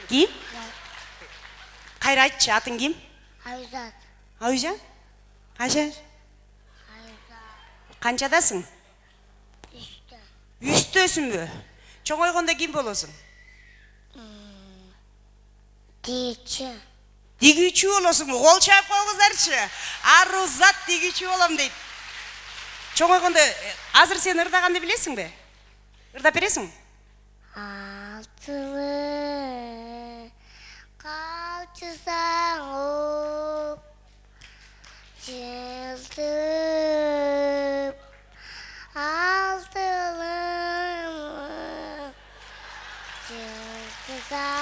Ким? Кайра айтчы, атың ким? Айзат. Айжан? Қанша? Қаншадасың? Үсті. Үстөсүң бө? Чоң ойгондо ким болосуң? Дичи. Дигүүчү болосуң, кол чаап койгуздарчы. Арузат дигүүчү болом дейт. Чоң ойгондо азыр сен ырдаганды билесиң бе? Ырдап бересиң? Алтылы қалчысаң оп, жылтып алтылымы жылтысаң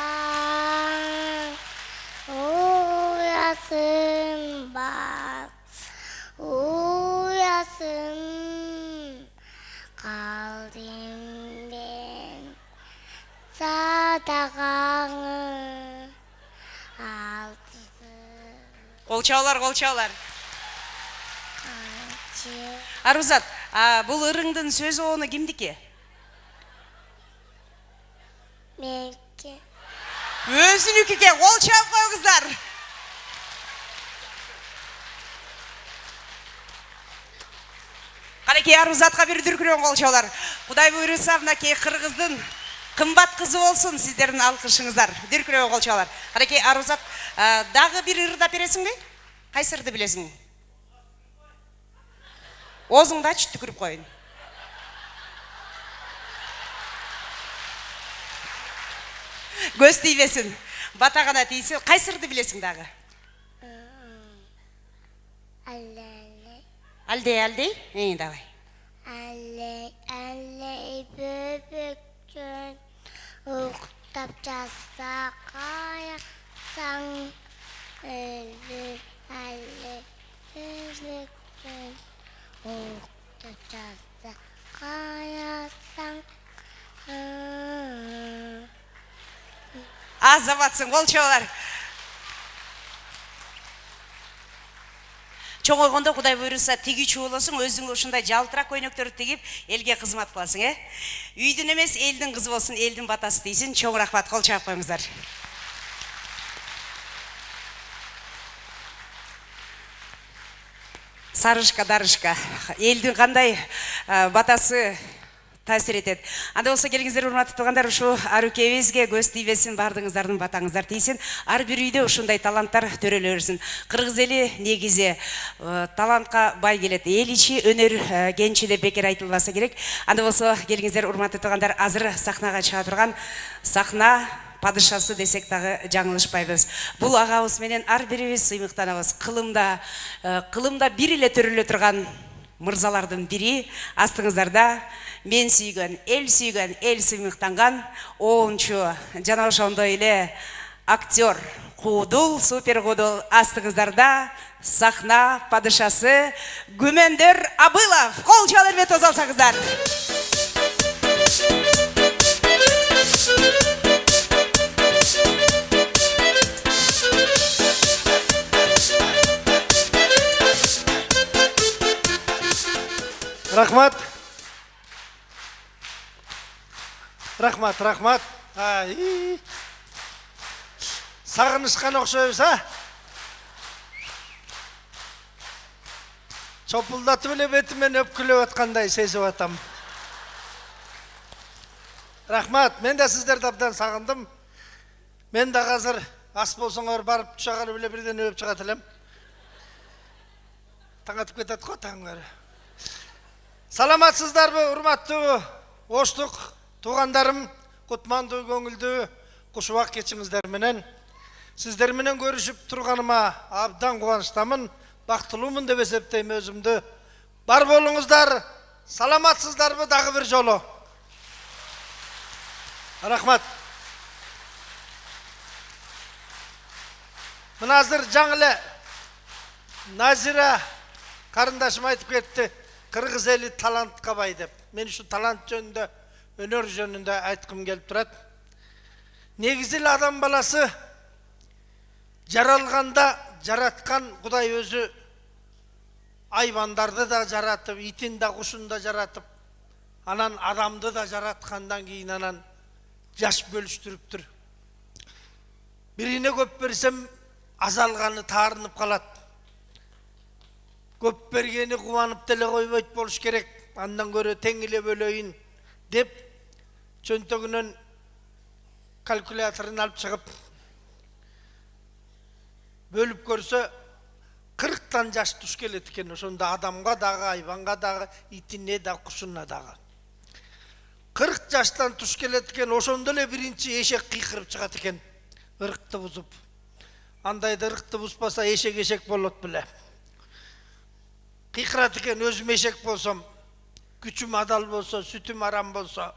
уясын бақ, уясын қалдым мен садағаңы алтысы Колчаулар. қанчы Арузат, бул ырыңдын сөзү оны кимдики? менке Өзүнүкү, кол чаап койгуздар. Канекей Арузатка бир дүркүрөң колчаулар. Кудай буйруса мынакей кыргыздын кымбат кызы болсун, сиздердин алкышыңыздар. Дүркүрөң колчаулар. Канекей Арузат, дагы бир ырдап бересиң бе? Кайсы ырды билесиң? Оозуңду ач, түкүрүп коюн. Көз тийбесин. Батагана тийсин. Кайсы ырды билесиң дагы? Алдей? Давай. Әллей бөбөкчөн уктап жатса каясаң әллей бөбөкчөн уктап жатса каясаң Азаматсың, колчаулар. Чоң ойгондо Кудай буйруса тигүүчү болосуң, өзүңө ушундай жалтырак көйнөктөрдү тигип, элге кызмат кыласың, Үйдүн эмес, элдин кызы болсун, элдин батасы дейсин. Чоң рахмат, кол чаап коюңуздар. Сарышка, дарышка. Элдин кандай батасы таасир этет. Анда болсо келиңиздер, урматтуу туугандар, ушу арукебизге көз тийбесин, бардыгыңыздардын батаңыздар тийсин. Ар бир үйдө ушундай таланттар төрөлө берсин. Кыргыз эли негизи талантка бай келет. Эл ичи өнөр кенчи деп бекер айтылбаса керек. Анда болсо келиңиздер, урматтуу туугандар, азыр сахнага чыга турган сахна падышасы десек дагы жаңылышпайбыз. Бул агабыз менен ар бирибиз сыймыктанабыз. Кылымда бир эле төрөлө турган мырзалардын бири. Астыңыздарда мен сүйгөн, эл сыймыктанган оончу, жана ошондой эле актер, куудул, супер куудул. Астыңыздарда сахна падышасы Күмөндөр Абылов. Кол чалып эрмет алсаңыздар. Рахмат. Сагынышкан окшойбуз, Чопулдатып эле бетимен өпкүлөп аткандай сезип атам. Рахмат, мен да сиздерди абдан сагындым. Мен да азыр ас болсоңор барып түшө эле бирден өп чыгат элем. Таң атып кетет го, таңдар. Саламатсыздарбы, урматтуу оштук туугандарым, кутмандуу көңүлдүү кушубак кечиңиздер менен. Сиздер менен көрүшүп турганыма абдан кубанычтамын, бактылуумун деп эсептейм өзүмдү. Бар болуңуздар, саламатсыздарбы дагы бир жолу. Рахмат. Мына азыр жаңы эле Назира карындашым айтып кетти, кыргыз эли талантка бай деп. Мен ушу талант жөнүндө, өнөр жөнүндө айткым келип турат. Негизи эле адам баласы жаралганда жараткан Кудай өзү айбандарды да жаратып, итин да, кушун да жаратып, анан адамды да жараткандан кийин анан жаш бөлүштүрүптүр. Бирине көп берсем азалганы таарынып калат. Көп бергени кубанып деле койбойт болуш керек. Андан көрө тең эле бөлөйүн деп чөнтөгүнөн калькуляторун алып чыгып бөлүп көрсө 40 жаш туш келет экен. Ошондо адамга дагы, айбанга дагы, итине да, кушуна дагы 40 жаштан туш келет экен. Ошондо эле биринчи эшек кыйкырып чыгат экен. Ырыкты бузуп. Андайда ырыкты бузбаса эшек болот беле. Кыйкырат экен, өзүм эшек болсом, күчүм адал болсо, сүтүм арам болсо,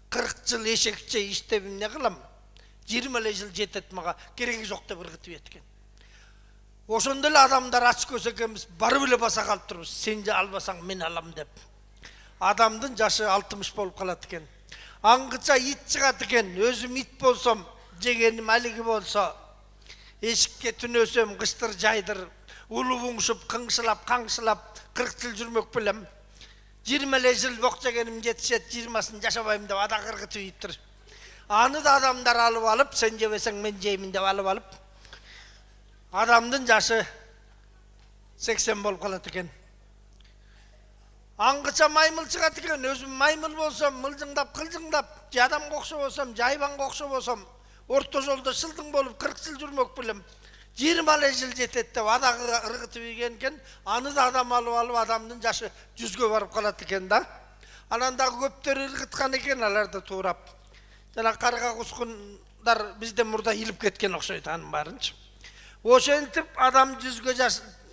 40 жыл эшекче иштеп эмне кылам? 20 эле жыл жетет мага, кереги жок деп ыргытып экен. Ошондо эле адамдар ач көз экенбиз, барып эле баса калып турбуз. Сен албасаң мен алам деп. Адамдын жашы 60 болуп калат экен. Аңгыча ит чыгат экен. Өзүм ит болсом, жегеним алиги болсо, эшикке түнөсөм, кыштыр жайдыр, улуу буңшуп, кыңшылап, каңшылап, 40 жыл жүрмөк белем. 20 эле жыл бок жегеним жетишет, 20-сын жашабайм деп ада кыргытып ийиптир. Аны да адамдар алып алып, сен жебесең мен жеймин деп алып алып, адамдын жашы 80 болуп калат экен. Аңгыча маймыл чыгат экен. Өзүм маймыл болсом, мылжыңдап, кылжыңдап, же адамга окшобосом, же айбанга окшобосом, орто жолдо шылдың болуп 40 жыл жүрмөк белем. 20 эле жыл жетет деп адагы ыргытып ийген экен. Аны да адам алып адамдын жашы 100гө барып калат экен да. Анан дагы көптөр ыргыткан экен, аларды туурап. Жана карга кускундар бизден мурда илип кеткен окшойт анын баарынчы. Ошентип адам 100гө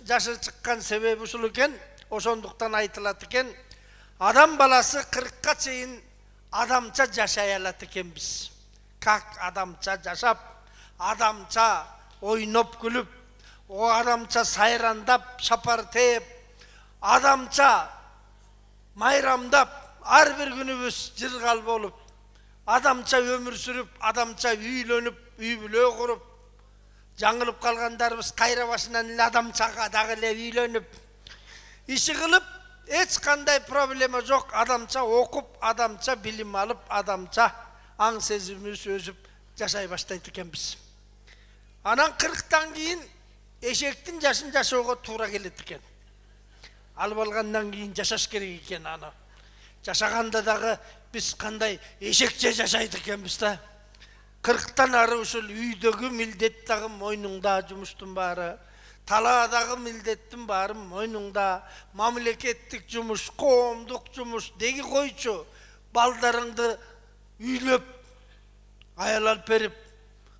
жашы чыккан себеби ушул экен. Ошондуктан айтылат экен, адам баласы 40ка чейин адамча жашай алат экенбиз. Как адамча жашап, адамча ойноп күлүп, адамча сайрандап, шапар тээп, адамча майрамдап, ар бир күнүбүз жыргал болуп, адамча өмүр сүрүп, адамча үйлөнүп, үй бүлө куруп, жаңылып калгандарыбыз кайра башынан эле адамчага дагы эле үйлөнүп, иши кылып, эч кандай проблема жок, адамча окуп, адамча билим алып, адамча аң сезимибиз өсүп жашай баштайт экенбиз. Анан 40тан кийин эшектин жашын жашоого туура келет экен. Алып алгандан кийин жашаш керек экен аны. Жашаганда дагы биз кандай эшекче жашайт экенбиз да. 40тан ары ушул үйдөгү милдет дагы мойнуңда, жумуштун баары, талаадагы милдеттин баары мойнуңда, мамлекеттик жумуш, коомдук жумуш, деги койчу, балдарыңды үйлөп, аял алып берип,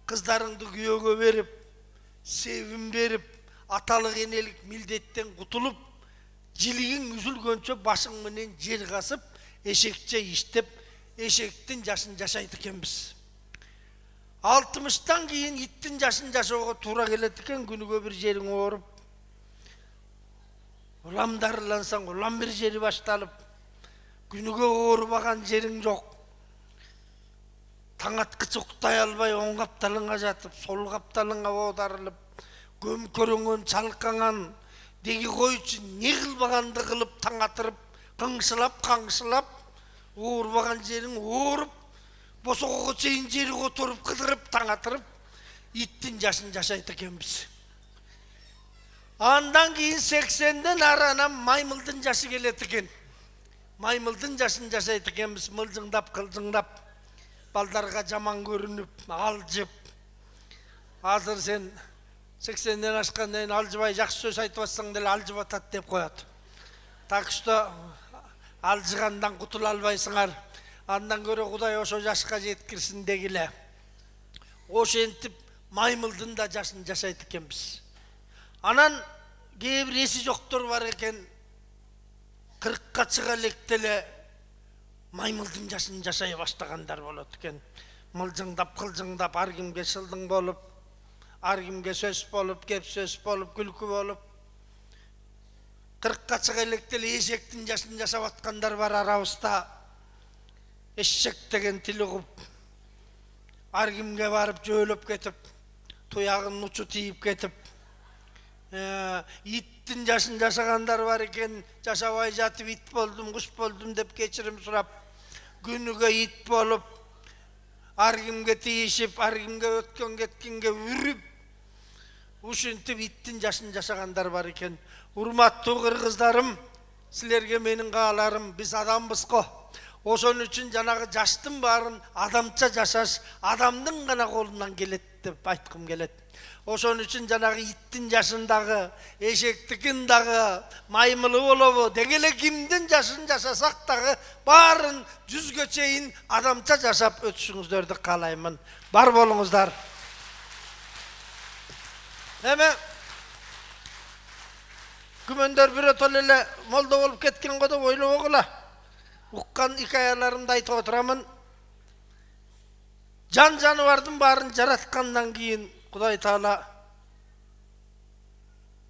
кыздарыңды күйөөгө берип, себин берип, аталык энелик милдеттен кутулуп, жилигиң үзүлгөнчө башың менен жер касып, эшекче иштеп, эшектин жашын жашайт экенбиз. 60тан кийин иттин жашын жашоого туура келет экен. Күнүгө бир жериң ооруп, улам дарылансаң, улам бир жери башталып, күнүгө оорубаган жериң жок. Таң аткыча уктай албай, оң капталыңа жатып, сол капталыңа оодарылып, көмкөрөңөн, чалкаңан, деги койчу не кылбаганды кылып, таң атырып, кыңшылап, каңшылап, оорубаган жериң ооруп, босогого чейин жери которуп, кыдырып, таң атырып, иттин жашын жашайт экенбиз. Андан кийин 80ден ары анан маймылдын жашы келет экен. Маймылдын жашын жашайт экенбиз, мылжыңдап, кылжыңдап, балдарга жаман көрүнүп, алжып. Азыр сен 80ден ашкандан кийин алжыбай жакшы сөз айтып атсаң деле алжып атат деп коет. Так что алжыгандан кутула албайсыңар. Андан көрө Кудай ошо жашка жеткирсин дегиле. Ошентип маймылдын да жашын жашайт экенбиз. Анан кээ бир эси жоктор бар экен. 40ка чыга электеле маймылдын жашын жашай баштагандар болот экен. Мылжыңдап, кылжыңдап, ар кимге шылдың болуп, ар кимге сөз болуп, кеп сөз болуп, күлкү болуп. 40ка чыга электеле эшектин жашын жашап аткандар бар арабызда. Эшек деген тили куп, ар кимге барып жөөлөп кетип, туягын учу тийип кетип, иттин жашын жашагандар бар экен. Жашабай жатып ит болдум, куш болдум деп кечирим сурап, күнүгө ит болуп, ар кимге тийишип, ар кимге өткөн кеткенге үрүп, ушинтип иттин жашын жашагандар бар экен. Урматтуу кыргыздарым, силерге менин кааларым, биз адамбыз го. Ошон үчүн жанагы жаштын баарын адамча жашаш адамдын гана колунан келет деп айткым келет. Ошон үчүн жанагы иттин жашындагы, эшектикин дагы маймылы болобу, дегеле кимдин жашын жашасак дагы баарын 100ге чейин адамча жашап өтүшүңүздөрдү каалаймын. Бар болуңуздар. Эме күмөндөр бирөтөл эле молдо болуп кеткен го деп ойлобогула. Уккан икаяларымды айтып отурамын. Жан жаныбардын баарын жараткандан кийин Кудай Таала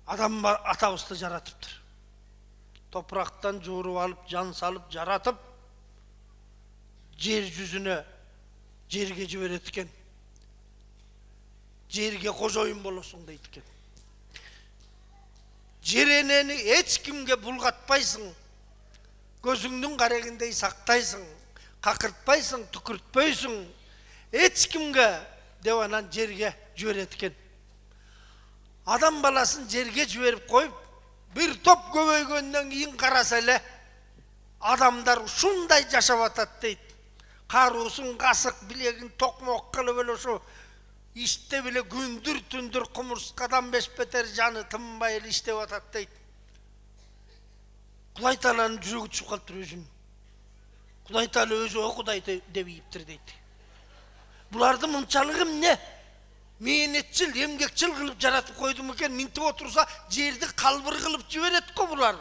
адам атабызды жаратыптыр. Топурактан жууруп алып, жан салып жаратып, жер жүзүнө жерге жиберет экен. Жерге кожоюн болосуң дейт экен. Жер энени эч кимге булгатпайсың. Көзүңдүн карегиндей сактайсың, какыртпайсың, түкүртпөйсүң, эч кимге деп анан жерге жиберет экен. Адам баласын жерге жиберип коюп, бир топ көбөйгөндөн кийин караса эле адамдар ушундай жашап атат дейт. Каруусун касык, билегин токмок кылып эле ошо иште биле күндүр түндүр кумурскадан бешбетер жаны тынбай эле иштеп атат дейт. Кудай Тааланын жүрөгү түшүп калыптыр өзүнүн. Кудай Таала өзү Кудай деп ийиптир дейт. Буларды мынчалык эмне? Мээнетчил, эмгекчил кылып жаратып койдум экен, минтип отурса жерди калбыр кылып жиберет го булар.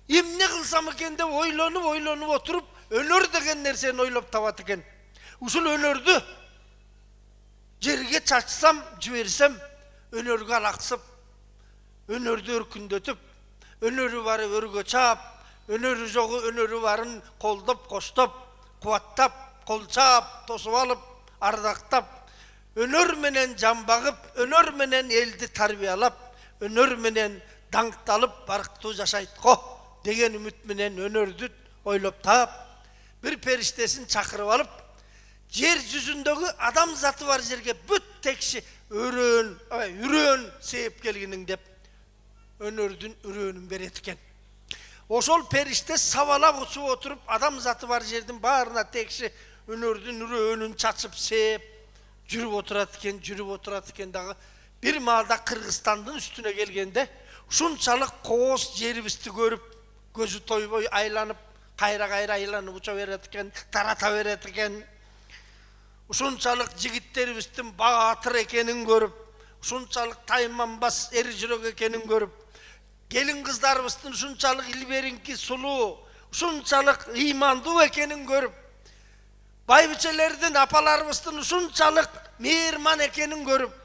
Эмне кылсам экен деп ойлонуп отуруп, өнөр деген нерсени ойлоп табат экен. Ушул өнөрдү жерге чачсам, жиберсем, өнөргө алаксып, өнөрдү өркүндөтүп, өнөрү бары өргө чаап, өнөрү жогу өнөрү барын колдоп, коштоп, кубаттап, колчаап, тосуп алып, ардактап, өнөр менен жан багып, өнөр менен элди тарбиялап, өнөр менен даңкталып, барктуу жашайт го деген үмүт менен өнөрдү ойлоп таап, бир периштесин чакырып алып, жер жүзүндөгү адам заты бар жерге бүт текши үрөөн сээп келгиниң деп өнөрдүн үрөөнүн берет экен. Ошол периште сабалап учуп отуруп, адам заты бар жердин баарына текши өнөрдүн үрөөнүн чачып сээп жүрүп отурат экен дагы. Бир маалда Кыргызстандын үстүнө келгенде ушунчалык кооз жерибизди көрүп, көзү тойбой айланып, кайра айланып уча берет экен, тарата берет экен. Ушунчалык жигиттерибиздин баатыр экенин көрүп, ушунчалык тайманбас эр жүрөк экенин көрүп, келин кыздарыбыздын ушунчалык илберинки сулуу, ушунчалык ыймандуу экенин көрүп, байбичелердин, апаларыбыздын ушунчалык мээрман экенин көрүп,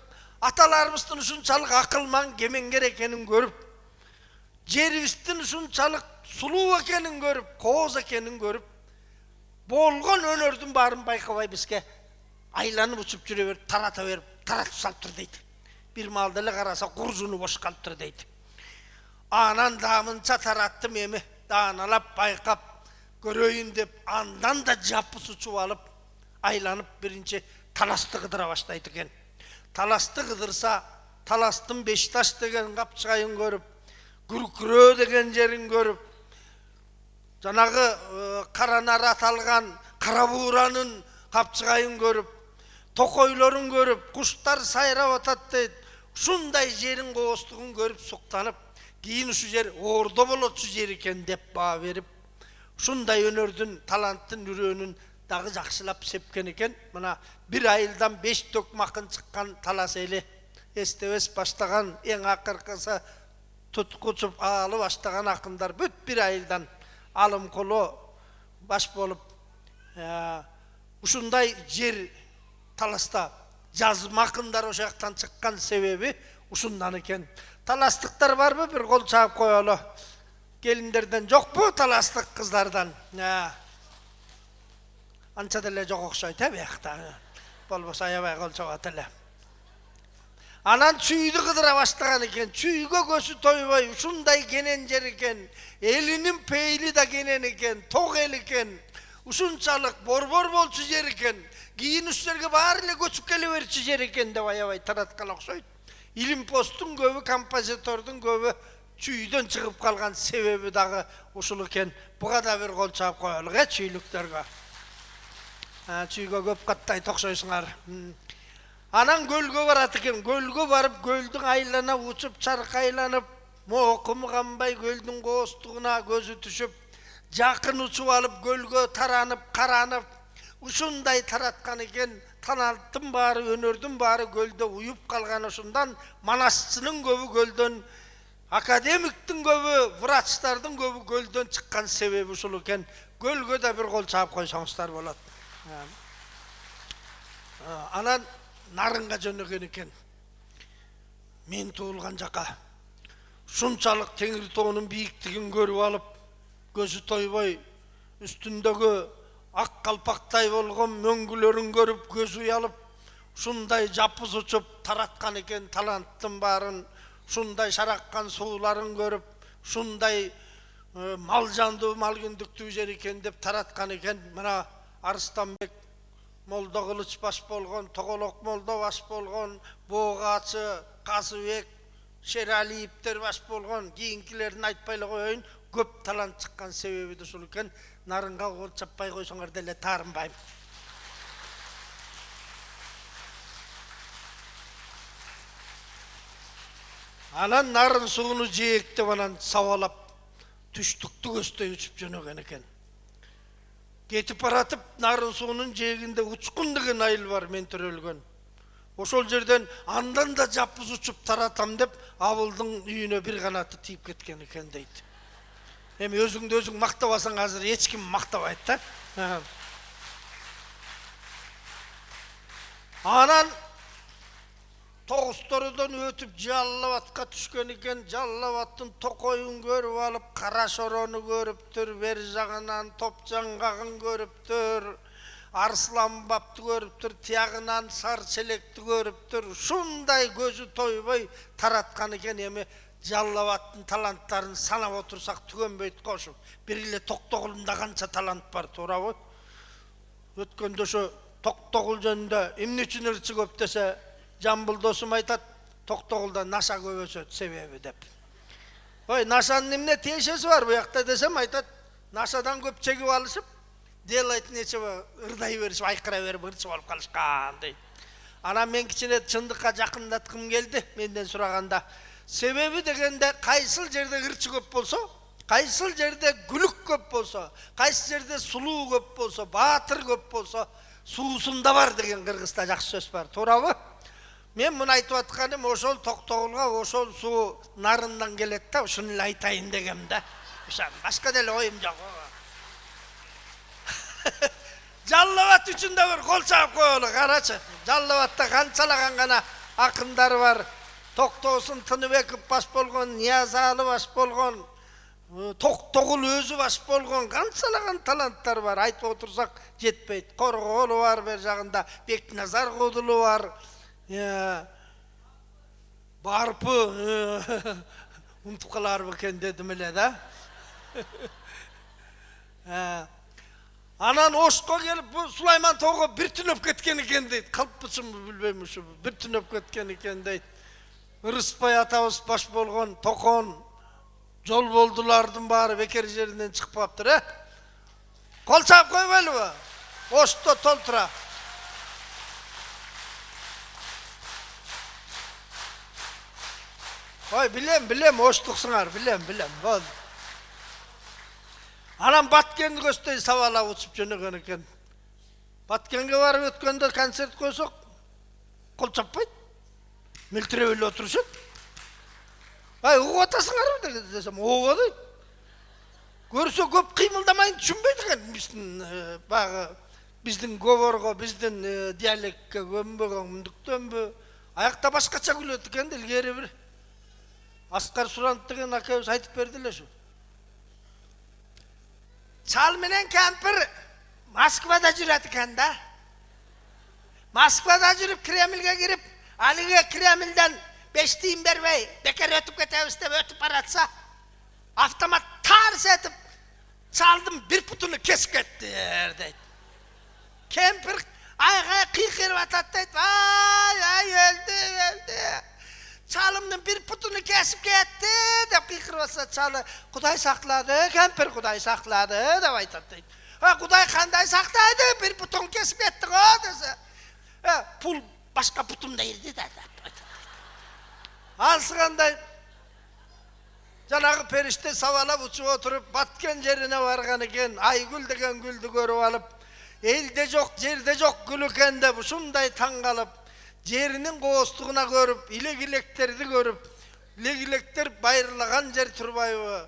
аталарыбыздын ушунчалык акылман, кемеңгер экенин көрүп, жерибиздин ушунчалык сулуу экенин көрүп, кооз экенин көрүп, болгон өнөрдүн баарын байкабай бизге айланып учуп жүрө берип, тарата берип, таратып салыптыр дейт. Бир маалда эле караса куржуну бош калыптыр дейт. Анан дамынча тараттым эми, дааналап байкап көрөйүн деп, андан да жапыс учуп алып, айланып биринчи таласты кыдыра баштайт экен. Таласты кыдырса, таластын Бешташ деген капчыгайын көрүп, Күркүрөө деген жерин көрүп, жанагы Каранар аталган Кара Бууранын капчыгайын көрүп, токойлорун көрүп, куштар сайрап атат дейт. Ушундай жерин кооздугун көрүп суктанып, кийин ушу жер Ордо болочу жер экен деп баа берип, ушундай өнөрдүн, таланттын үрөөнүн дагы жакшылап сепкен экен. Мына бир айылдан 5 төкмакын чыккан талас эли эстебес баштаган, эң акыркысы туткучуп аалы баштаган акындар бүт бир айылдан алым коло баш болуп, ушундай жер таласта жазма акындар ошол жактан чыккан себеби ушундан экен. Таластыктар барбы? Бир кол чаап коелу. Келиндерден жокпу таластык кыздардан? Анча деле жок окшойт биякта. Болбосо аябай кол чабат эле. Анан чүйдү кыдыра баштаган экен. Чүйгө көзү тойбой, ушундай кенен жер экен. Элинин пейли да кенен экен, ток эл экен. ушунчалык борбор болчу жер экен, кийин уштерге баары эле көчүп келе берчү жер экен деп аябай тараткан окшойт. Илимпоздун көбү, композитордун көбү чүйдөн чыгып калган себеби дагы ушул экен. Буга да бир кол чаап коелук, чүйлүктөргө. Чүйгө көп каттайт окшойсуңар. Анан көлгө барат экен. Көлгө барып, көлдүн айлана учуп, чаркайланып, моокуму канбай көлдүн коостугуна көзү түшүп, жакын учуп алып, көлгө таранып, каранып, ушундай тараткан экен. Таланттын баары, өнөрдүн баары көлдө уюп калган. Ошондан манасчынын көбү көлдөн, академиктин көбү, врачтардын көбү көлдөн чыккан себеби ушул экен. Көлгө да бир кол чаап койсоңуздар болот. Анан нарынга жөнөгөн экен. Мен туулган жака ушунчалык Теңир тоонун бийиктигин көрүп алып, көзү тойбой, үстүндөгү ак калпактай болгон мөңгүлөрүн көрүп, көзү уялып, ушундай жапыз учуп тараткан экен таланттын баарын, ушундай шараккан сууларын көрүп, ушундай мал жандуу, мал күндүктүү жер экен деп тараткан экен. Мына Арыстанбек Молдо Кылыч баш болгон, Тоголок Молдо баш болгон, Боогачы, Казыбек, Шералиевтер баш болгон, кийинкилерин айтпай эле коеюн, көп талант чыккан себеби да ушул экен. Нарынга кол чаппай койсоңор деле таарынбайм. Анан нарын сууну жээктеп анан сабалап, түштүктү көздөй учуп жөнөгөн экен. Кетип баратып, нарын суунун жээгинде Учкун деген айыл бар, мен төрөлгөн. Ошол жерден андан да жапыз учуп таратам деп, абылдын үйүнө бир канаты тийип кеткен экен дейт. Эми өзүңдү өзүң мактабасаң азыр эч ким мактабайт да. Анан Тогустородон өтүп Жалал-Абадка түшкөн экен. Жалал-Абадтын Токоюн көрүп алып, Кара Шорону көрүптүр, бер жагынан Топжаңгагын көрүптүр, Арсланбапты көрүптүр, тиягынан Сарчелекти көрүптүр. Ушундай көзү тойбой тараткан экен. Эми Жалал-Абадтын таланттарын санап отурсак түгөнбөйт кошуп. Бир эле Токтогулунда канча талант бар, туурабы? Өткөндө ошо Токтогул жөнүндө эмне үчүн ырчы көп десе, Жамбыл досум айтат, Токтогулда наша көп өсөт себеби деп. Ой, нашанын эмне тиешеси бар буякта десем, айтат, нашадан көп чегип алышып, делайт нече ырдай беришип, айкыра берип ырчы болуп калышкан дейт. Анан мен кичине чындыкка жакындаткым келди, менден сураганда. Себеби дегенде, кайсыл жерде ырчы көп болсо, кайсыл жерде күлүк көп болсо, кайсы жерде сулуу көп болсо, баатыр көп болсо, суусунда бар деген кыргызда жакшы сөз бар, туурабы? Мен муну айтып атканым, ошол Токтогулга ошол суу нарындан келет да, ушуну эле айтайын дегем да. Башка деле оюм жок. Жалал-Абад үчүн да бир кол чаап коелу, карачы. Жалал-Абадта канчалаган гана акындар бар. Токтоосун Тыныбеков баш болгон, Ниязалы баш болгон, Токтогул өзү баш болгон, канчалаган таланттар бар. Айтып отурсак жетпейт. Корголу бар бер жагында, Бекназар Кудулу бар. Барпы унутуп каларбы экен дедим эле да. Анан Ошко келип, Сулайман тоого бир түнөп кеткен экен дейт. Калпычымбы билбейм ушу, бир түнөп кеткен экен дейт. Ырыспай атабыз баш болгон Токон, жол болдулардын баары бекер жеринен чыкпаптыр, Кол чаап койбойлубу? Ошто толтура. Ой, билем, оштуксуңар, билем, бол. Анан Баткенди көздөй сабалап учуп жөнөгөн экен. Баткенге барып өткөндө концерт койсок, кол чаппайт. Милтиреп эле отурушат. Ай, угуп атасыңарбы десем, ооба дейт. Көрсө көп кыймылдамайын түшүнбөйт экен. Биздин говорго, биздин диалектке көнбөгөн мындыктөнбү. Аякта башкача күлөт экен, илгери бир Аскар Суранов деген акебиз айтып берди эле ушу. Чал менен кемпир Москвада жүрөт экен да. Москвада жүрүп Кремльге кирип, алиге Кремльден 5 тиын бербей, бекер өтүп кетебиз деп өтүп баратса, автомат тарс этип Çaldым bir putunu kesip kettiler deydi. Kempir ayğa kıyqırıp atat deydi. Ay öldü. Çalımdın bir putunu kesip ketti dep kıyqırıp atsa çalı. Kuday sakladı, kempir kuday sakladı dep aytat deydi. Kuday kanday saklaydı, bir putunu kesip kettik o dese. Pul başka putum değildi de. Alsıqanday Janağı perişte savalap uçup oturup batken yerine vargan eken, Aygül degen güldü görüp alıp, elde жоқ, jerde жоқ gül eken de şunday taң kalıp, jerinin qoğustuğuna görüp, ilegilekterdi görüp, ilegilekter bayırlagan jer turbayı,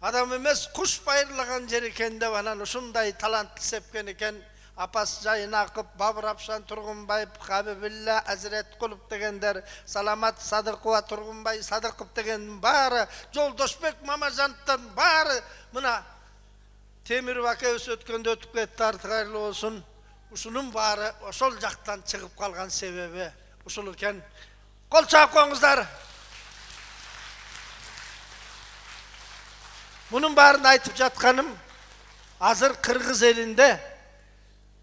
adam emes kuş bayırlagan jer eken de bana şunday talantlı sepken eken, Apas Jayın Akıp, Babır Apşan Turgunbay, Habibilla Azret Kulup degender, Salamat Sadıkova Turgunbay Sadıkıp degen bari, Joldoşbek Mamazant'tan bari, mına Temir Vakayüs ötkönde ötüp ketti artık hayırlı olsun. Usulun bari, osol jaktan çıkıp kalgan sebebi, usulurken, kol çağıp koyuңuzдар. Bunun barını aytıp jatkanım, azır Kırgız elinde,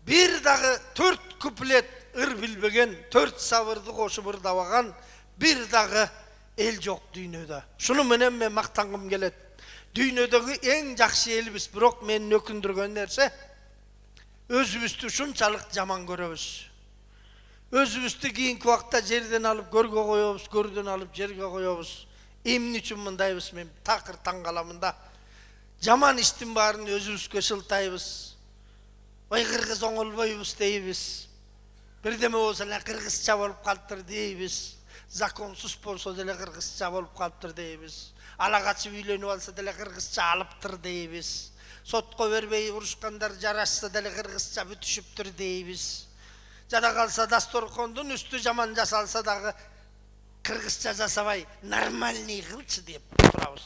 bir dağı 4 kuplet ır bilbegen, 4 savırdı koşup ırdabagan, bir dağı el жоқ düynöde. Şunu menen men maktangım gelet. Düynödөгү eң жакшы elbis, birok meni ökündürgön nerse, özübüzdü şunçalık jaman göröbüz. Özübüzdü kийинки убакта жерден alıp görgө koyobuz, görдөн alıp жерге koyobuz. Emni üçün mındayбыз men takır taң kalamında. Jaman iştin barını özübüzgө şıltayбыз. Oy Kırgız oңolбойбуз deybiz. Birdeme olsa la Kırgızça bolup kalıptır deybiz. Zakonsuz bolsa dele Kırgızça bolup kalıptır deybiz. Ala kaçıp üylönüp alsa dele Kırgızça alıptır deybiz. Sotko berbey uruşkandar jaraşsa dele Kırgızça bütüşüptür deybiz. Jada kalsa dastorkondun üstü jaman jasalsa dağı Kırgızça jasabay normalniy kılçı deyip turabız.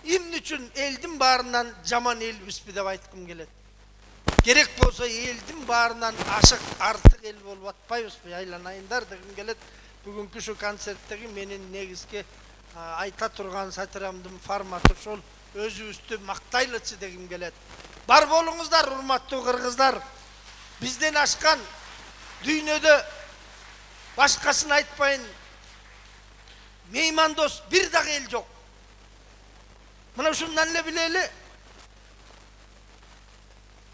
Emni üçün eldin barından jaman elbis dep aytkım kelet. Gerek bolsa eldin barından aşık artık el bolup atpayбыз, aylanayınдар degim kelet. Bugünkü şu konsertteki menin negizgi ayta turgan satiramdın formatı şol özübüzdü maktaylıçı degim kelet. Bar bolуңуздар, urmattуу Kırgızlar. Bizden aşkan dünyada başkasını aytpayın. Meymandos bir dağı el жоқ. Mına şundan ne bileli?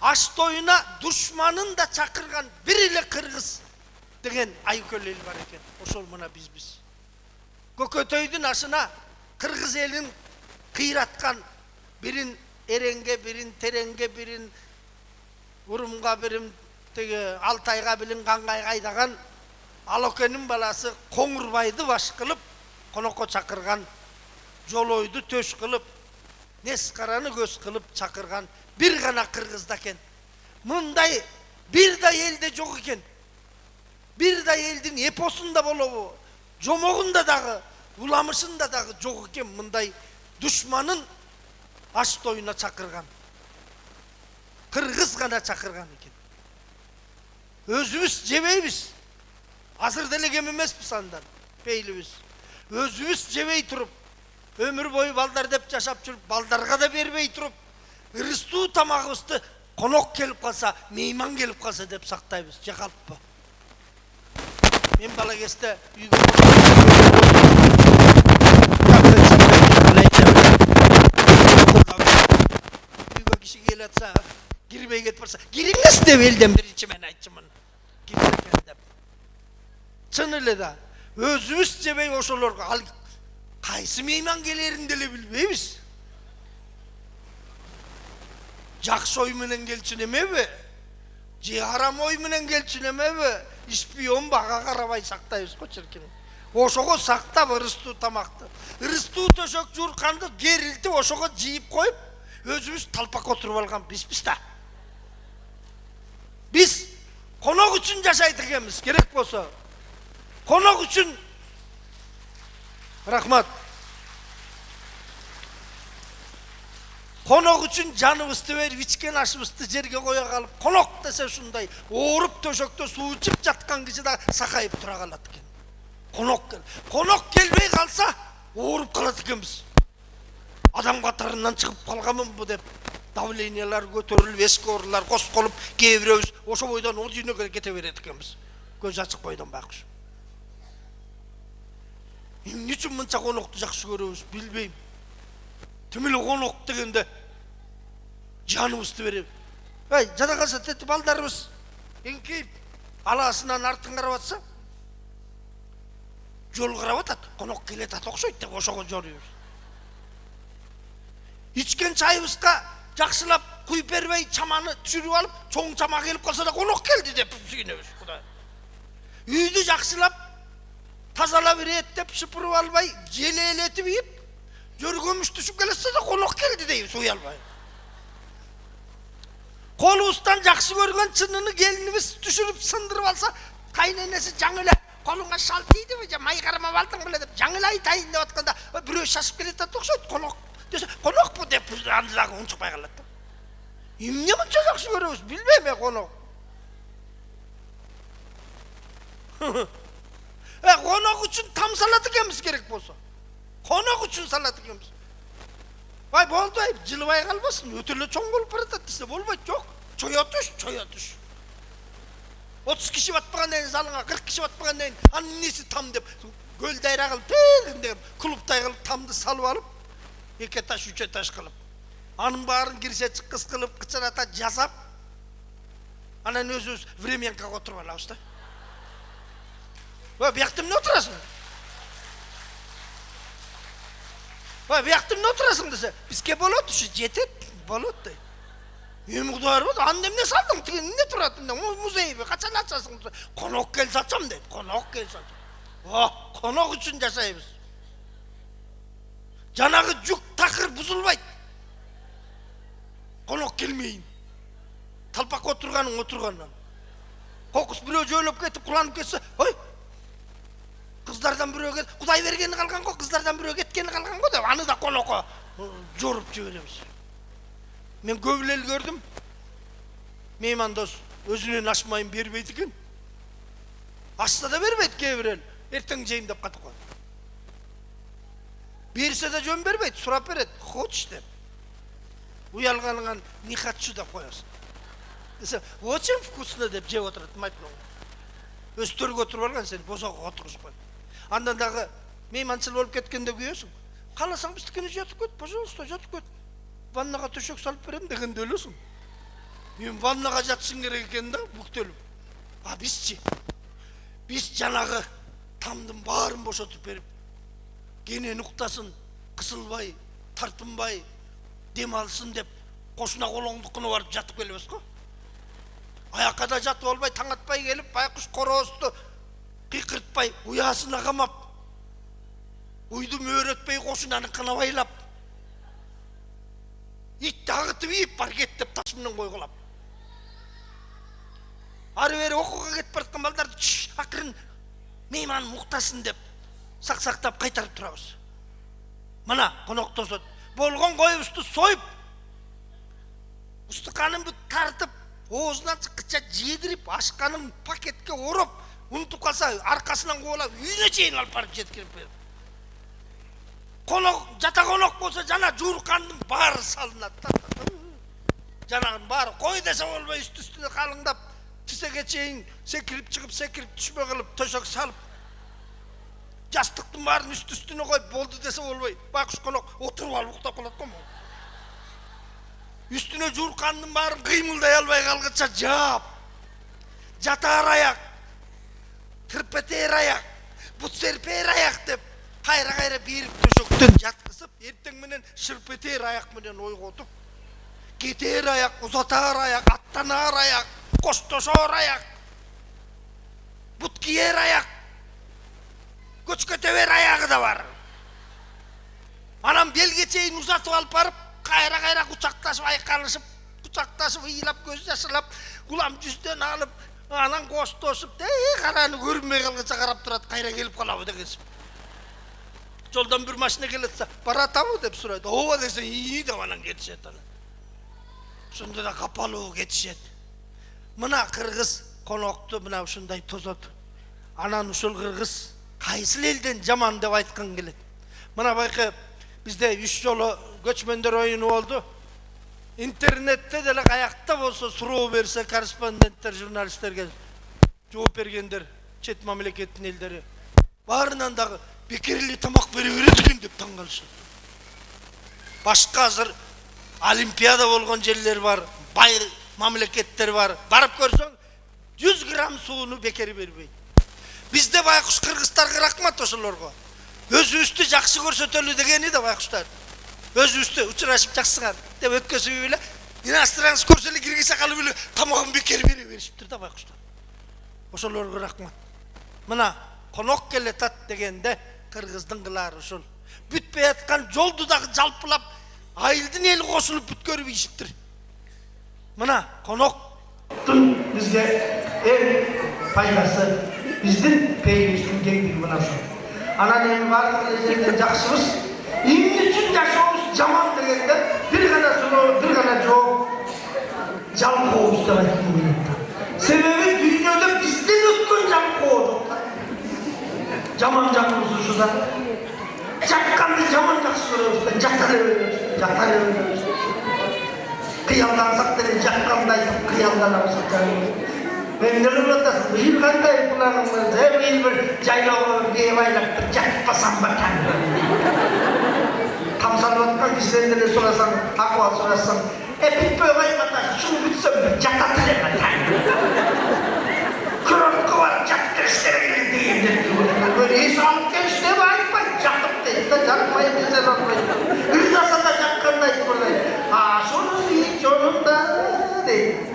Aş toyuna düşmanın da çakırgan biriyle Kırgız degen Aykөл el var eken. Oşol mına biz. Kökötöydün aşına Kırgız elin kıyratkan birin erenge, birin terenge, birin urumga, birin Altayga, birin Kangayga aydagan Alokenin balası Koңurbaydı baş kılıp konoko çakırgan, Joloydu töş kılıp, Neskaranı göz kılıp çakırgan bir gana Kırgızdaken. Mınday bir da elde жоқ eken. Bir da eldin eposunda bolubu, jomoğunda dağı, ulamışında dağı жоқ eken mınday düşmanın aş toyuna çakırgan. Kırgız gana çakırgan eken. Özümüz jebeybiz. Azır dele emesmiz andan, peylimiz. Özümüz jebey turup, ömür boyu balдар деп жашап жүрүп, балдарга да бербей туруп, ырыстуу тамагыбызды конок келип калса, мейман келип калса деп сактайбыз. Же калыппы? Мен бала кезде үйгө киши келип атса, кирбей кетип барса, кириңиз деп элден биринчи мен айтчумун. Кирбейкен деп. Чын эле да. Өзүбүз жебей ошолорго ал кайсы мейман келерин деле билбейбиз. Жакшы ой менен келчүн эмеби? Же арам ой менен келчүн эмеби? Шпион бага карабай сактайбыз го чиркин. Ошого сактап ырыстуу тамакты, ырыстуу төшөк журканды керилтип ошого жийип коюп, өзүбүз талпак отуруп алган бизбиз да. Биз конок үчүн жашайт экенбиз, керек болсо. Konok üçün rahmat. Konok üçün canыбызды берип, ичкен ашыбызды жерге коя калып, konok dese şunday, oorup töşöktө суу ичип жаткан киши да сакайып тура калат экен. Konok кел. Konok келбей калса, oorup калат экенбиз. Адам катарынан чыгып калганмын бу деп давлениялар көтеріліп, ескі орынлар қосып, кейбіреуіміз ошо бойдан ол жүйнеге кете береді екенбіз. Көз ашық бойдан бақыш. Не үшін мұнша қонақты жақсы көреміз, білбеймін. Тімілі қонақ дегенде жанымызды береміз. Жада қалса тәтті балдарымыз еңкейіп, аласынан артын қарап атса, жол қарап атады, қонақ келеді аты оқшайды деп ошоға жоруымыз. Ичкен чайымызға жақсылап құйып бермей, чаманы түсіріп алып, чоң чама келіп қалса да қонақ келді деп сүйінеміз. Үйді жақсылап, тазалап реттеп, шыпырып албай, желелетіп еп, жөргөміш түсіп келесе да қонақ келді дейміз, ой албай. Қолуыстан жақсы көрген чыныны келініміз түсіріп сындырып алса, қайненесі жаңылай, қолыңа шал тиді ме, май қарама балтың біле деп, жаңылай тайын деп атқанда, біреу шашып келеді тоқсайды, қонақ десе, қонақ бұ деп андыдағы ұн шықпай қалады. Емне мұнша жақсы көреміз, білмейме қонақ. Қонақ үшін там салат екенбіз керек болса. Қонақ үшін салат екенбіз. Болды, жылыбай қалбасын, өтілі чоң болып баратады десе, болмайды, жоқ. Чоя түш. 30 киши батпаған дейін залыңа, 40 киши батпаған дейін, аның несі там деп, көлдайра қылып, тегінде клубтай қылып, тамды салып алып, 2 этаж, 3 этаж қылып. Аның барын кірсе қыз қылып, қычарата жасап, анан өз временкаға отырып алауыз да. Бияқтым не отырасың? Бияқтым не отырасың десе, бізге болады, жетет, болады. Мен құдар болды, аннемне салдың, не тұратың, музей бе, қачан атсасың, қонақ кел сатсам дейді, қонақ кел сатсам. Қонақ үшін жасаймыз. Жанағы жүк тақыр бұзылбайды. Қонақ келмейін. Талпақ отырғаннан. Қоқыс біреу жөйлеп кетіп, құланып кетсе, ой, қыздардан біреу кетіп, құдай бергені қалған ғой, қыздардан біреу кеткені қалған ғой деп, аны да қонаққа жорып жібереміз. Мен көбілел көрдім, мейман дос өзінен ашмайын бермейді екен. Ашса да бермейді кейбірел, ертең жейім деп қатып қойды. Берсе де жөн бермейді, сұрап береді, хочешь деп. Уялғаныңан не хочу деп қоясың. Десе, очень вкусно деп жеп отырады, майтын оң. Өз төрге отырып алған сен, босаға отырғызып қойды. Андандағы мейманшыл болып кеткенде күйесің. Қаласаң біздікіне жатып кет, пожалуйста, жатып кет. Ваннаға төшек салып берем дегенде өлесің. Мен ваннаға жатшың керек екен да, бүктеліп. Біз жанағы тамдың барын бошатып беріп, генен ұқтасын, қысылбай, тартынбай, демалсын деп, қошына қолоңдықыны барып жатып келеміз қо. Аяққа да жатып албай, таң атпай келіп, байқұс қорозды қиқыртпай, ұясына қамап, ұйды мөретпей қошынаны қынабайлап, итті ағытып еп бар кет деп ташымнан қойғылап. Ары бері оқуға кетіп бартқан балдарды ақырын мейман мұқтасын деп сақ-сақтап қайтарып тұрамыз. Мына қонақ тосады. Болған қойымызды сойып, ұстықанын бүт тартып, оғызынан қытша жедіріп, ашқанын пакетке орып, ұнтып қалса арқасынан қуалап, үйіне шейін алып барып жеткіріп беріп. Жата қонақ болса, жана жуырқанның бары салынады. Жанағын бары қой десе олбай үсті-үстіне қалыңдап, тісеге чейін секіріп шығып, секіріп түшме қылып, төшек салып, жастықтың барын үсті-үстіне қойып, болды десе олбай, бақыш қонақ отырып алып ұқтап қалады қой. Үстіне жуырқанның барын қимылдай албай қалғытша жап, жатар аяқ, тірпетер аяқ, бұтсерпер аяқ деп, қайра-қайра беріп төшектен жатқысып, ертең менен шырпетер аяқ менен ойға отып, кетер аяқ, ұзатар аяқ, аттанар аяқ, қоштошор аяқ, бұт киер аяқ, көчкөтебер аяғы да бар. Анам белге чейін ұзатып алып барып, қайра-қайра құшақтасып, айқалышып, құшақтасып, ийлап, көз жасылап, құлам жүзден алып, анан қоштосып, қараны көрінмей қалғанша қарап тұрады, қайра келіп қалабы дегенсіп. Жолдан бір машина келетсе, баратамы деп сұрайды. Ова десе, деп анан кетішеді. Сонда да қапалуы кетішеді. Мына қырғыз қонақты мына ұшындай тозады. Анан ұшыл қырғыз қайсыл елден жаман деп айтқан келеді. Мына байқы, бізде 3 жолы көчмендер ойыны oldu. интернетте деле каякта болсо суроо берсе корреспонденттер, журналисттерге жооп бергендер, чет мамлекеттин элдери баарынан дагы бекерли тамак бере берет экен деп таң калышат. Башка азыр олимпиада болгон жерлер бар, бай мамлекеттер бар. Барып көрсөң 100 грамм сууну бекер бербейт. Бизде байкуш кыргыздарга рахмат ошолорго. Өзүбүздү жакшы көрсөтөлү дегени да байкуштар. Өзүбүздү учурашып жаксыңар деп өткөзүп эле иностранец көрсө эле киргизе калып эле тамагын бекер бере беришиптир да байкуштар. Ошолорго рахмат. Мына конок келетат дегенде кыргыздын кылары ушул. Бүтпөй аткан жолду дагы жалпылап айылдын эли кошулуп бүткөрүп ийишиптир. Мына коноктун бизге эң пайдасы биздин пейибиздин кеңдиги мына ушул. Анан эми бардык жерден жакшыбыз, эмне үчүн жашообуз жаман дегенде бир гана суроо, бир гана жооп жалкообуз деп айткым келет. Себеби дүйнөдө бизден өткөн жалкоо жок. Жаман жагыбыз ушу да. Жатканды жаман жакшы көрөбүз да, жата эле беребиз. Кыялдансак деле жаткандай кыялданабыз. Мен неле атасың? Быйыл кандай планың бар? Быйыл бир жайлоого кээ байлап бир жатпасам бакан. Тамсанып аткан кишиден деле сурасаң, акыбал сурасаң, бүтпөй койбата, шуну бүтсөм бир жатат эле бакан. Курортко бар жаткырыш керек дегендер. Бир эс алып келиш деп айтпайт, жатып дейт да, жатпайт десе болбойт. Ырдаса да жатканды айтып коет. Ошонун үй жонунда дейт.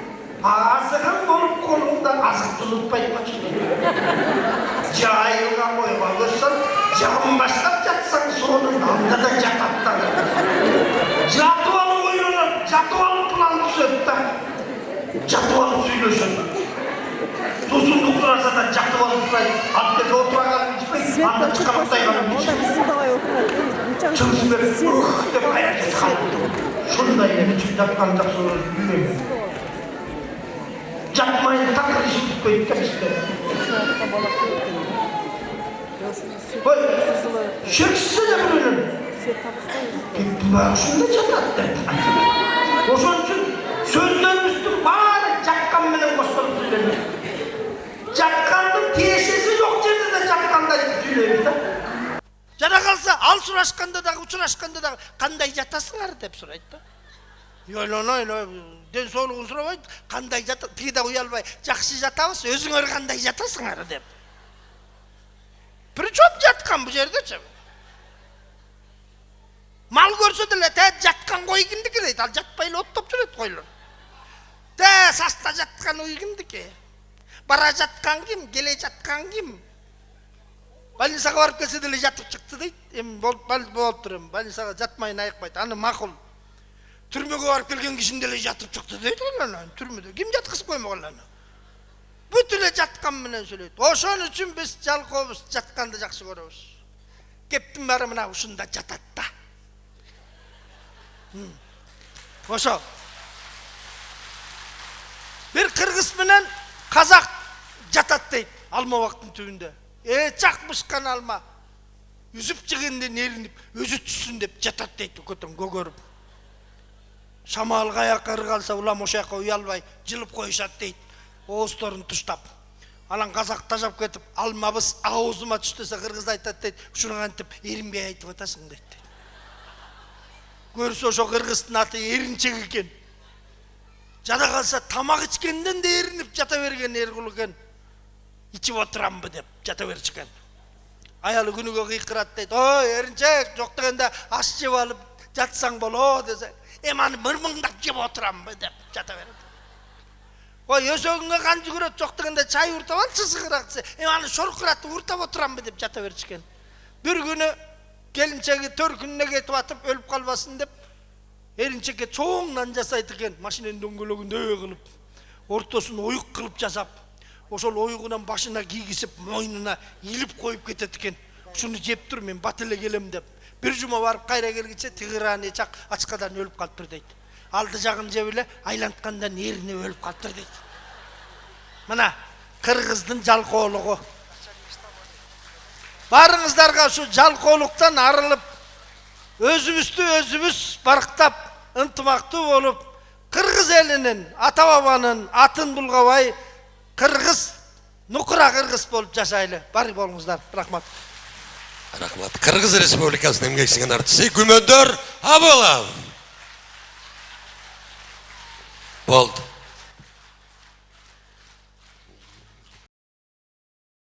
Азыгын болуп колуңда азыкты унутпайт бачы. Жайылган койго көрсөң, жабын баштап жатсаң, сонун анда да жатат да. Жатып алып ойлонот, жатып алып план түзөт да. Жатып алып сүйлөшөт. Сусундук сураса да жатып алып сурайт. Антек отура калып ичпейт, анда чыккандай калып ичпейт. Чыңсы берип, деп кайра жаткан. Шундай ичип жаткан жакшы билбейм. Жатмайын такыр ишитип коет да бизде. Ой, шексиз эле бирөөнүн. Ушунда жатат деп айтат. Ошон үчүн сөздөрүбүздүн баары жаткан менен коштолуп сүйлөнөт. Жаткандын тиешеси жок жерде да жаткандай сүйлөйбүз да. Жана калса, ал сурашканда дагы, учурашканда дагы кандай жатасыңар деп сурайт да. Ойлоной, ден соолугун сурабайт, кандай жата, тиги да уялбай, жакшы жатабыз, өзүңөр кандай жатасыңар деп. Причем жаткан бу жердечи. Мал көрсө деле, жаткан кой кимдики дейт, ал жатпай эле оттоп жүрөт койлор. Саста жаткан уй кимдики? Бара жаткан ким, келе жаткан ким? Больницага барып келсе деле жатып чыкты дейт. Эми болуп турам, больницага жатмайын айыкпайт. Аны макул. Түрмөгө барып келген кишин деле жатып чыкты дейт анан. Түрмөдө ким жаткызып коймогон аны? Бүт эле жаткан менен сүйлөйт. Ошон үчүн биз жалкообуз, жатканды жакшы көрөбүз. Кептин баары мына ушунда жатат да. Ошо. Бир кыргыз менен казак жатат дейт Алмабактын түбүндө. Чакмышкан алма. Үзүп жегенден эринип, өзү түссүн деп жатат дейт көтөн көгөрүп. Шамал каяка ыргалса, улам ошо жака уялбай жылып коюшат дейт. Оозторун туштап. Анан казак тажап кетип, алмабыз аозума түштү десе кыргыз айтат дейт. Ушуну кантип эринбей айтып атасың дейт. Көрсө ошо кыргыздын аты эринчек экен. Жада калса тамак ичкенден да эринип жата берген эркул экен. Ичип отурамбы деп жата берчикен. Аялы күнүгө кыйкырат дейт. Ой, эринчек, жок дегенде аш жеп алып жатсаң боло десе. Аны мырмыңдап жеп отурамбы деп жата берет. Ой, өсөгүңө кан жүгүрөт, жок дегенде чай уртап алчы сыгырак десе. Аны шоркуратып уртап отурамбы деп жата берчикен. Бир күнү келинчеги 4 күнүнө кетип атып өлүп калбасын деп эринчекке чоң нан жасайт экен, машинанын дөңгөлөгүндөй кылып, ортосун оюк кылып жасап, ошол оюгунан башына кийгизип, мойнуна илип коюп кетет экен. Ушуну жеп тур, мен бат эле келем деп. Бир жума барып кайра келгиче тигирани чак ачкадан өлүп калыптыр дейт. Алды жагын жеп эле айланткандан эринип өлүп калыптыр дейт. Мына кыргыздын жалкоолугу. Барыңыздарга ушу жалкоолуктан арылып, өзүбүздү өзүбүз барктап, ынтымактуу болуп, Кыргыз элинин, ата бабанын атын булгабай, кыргыз, нукура кыргыз болуп жашайлы. Бari болуңуздар. Рахмат. Рахмат. Кыргыз Республикасынын эмгек сиңген артисти Күмөндөр Абылов. Болды.